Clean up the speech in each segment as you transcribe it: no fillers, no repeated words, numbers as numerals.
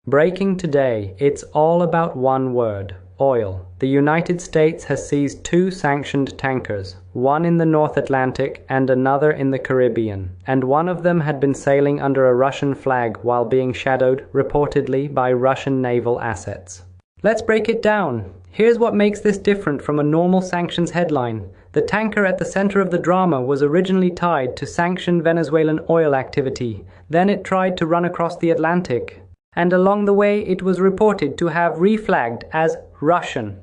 Breaking today, it's all about one word: oil. The United States has seized two sanctioned tankers, one in the North Atlantic and another in the Caribbean, and one of them had been sailing under a Russian flag while being shadowed, reportedly, by Russian naval assets. Let's break it down. Here's what makes this different from a normal sanctions headline. The tanker at the center of the drama was originally tied to sanctioned Venezuelan oil activity. Then it tried to run across the Atlantic, and along the way it was reported to have reflagged as Russian.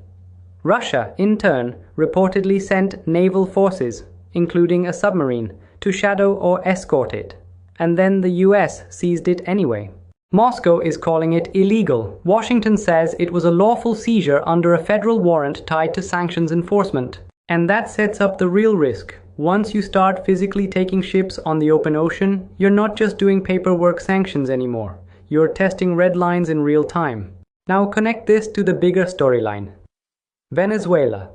Russia, in turn, reportedly sent naval forces, including a submarine, to shadow or escort it. And then the US seized it anyway. Moscow is calling it illegal. Washington says it was a lawful seizure under a federal warrant tied to sanctions enforcement. And that sets up the real risk. Once you start physically taking ships on the open ocean, you're not just doing paperwork sanctions anymore. You're testing red lines in real time. Now connect this to the bigger storyline. Venezuela.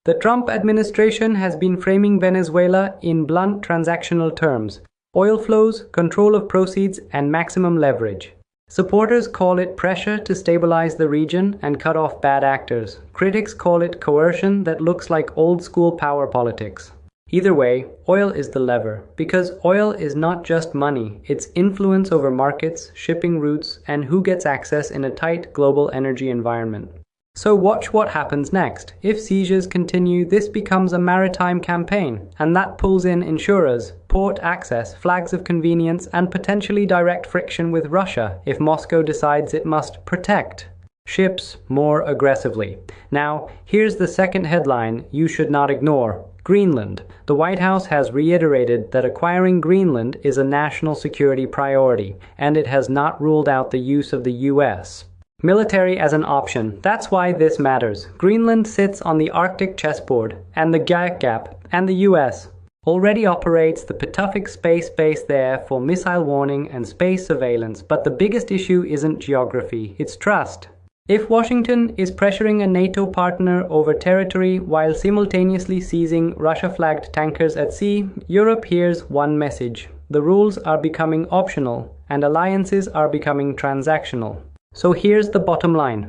The Trump administration has been framing Venezuela in blunt transactional terms: oil flows, control of proceeds, and maximum leverage. Supporters call it pressure to stabilize the region and cut off bad actors. Critics call it coercion that looks like old-school power politics. Either way, oil is the lever, because oil is not just money, it's influence over markets, shipping routes, and who gets access in a tight global energy environment. So watch what happens next. If seizures continue, this becomes a maritime campaign, and that pulls in insurers, port access, flags of convenience, and potentially direct friction with Russia if Moscow decides it must protect ships more aggressively. Now, here's the second headline you should not ignore. Greenland. The White House has reiterated that acquiring Greenland is a national security priority, and it has not ruled out the use of the US military as an option. That's why this matters. Greenland sits on the Arctic chessboard, and the Gap, and the US already operates the Pituffik space base there for missile warning and space surveillance. But the biggest issue isn't geography, it's trust. If Washington is pressuring a NATO partner over territory while simultaneously seizing Russia-flagged tankers at sea, Europe hears one message: the rules are becoming optional, and alliances are becoming transactional. So here's the bottom line.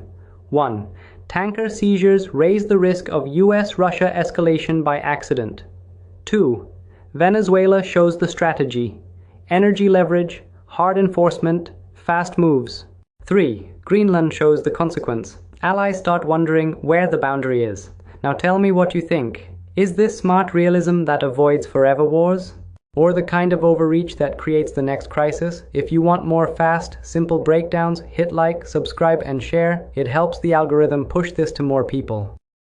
1. Tanker seizures raise the risk of US-Russia escalation by accident. 2. Venezuela shows the strategy: energy leverage, hard enforcement, fast moves. 3. Greenland shows the consequence. Allies start wondering where the boundary is. Now tell me what you think. Is this smart realism that avoids forever wars? Or the kind of overreach that creates the next crisis? If you want more fast, simple breakdowns, hit like, subscribe, and share. It helps the algorithm push this to more people.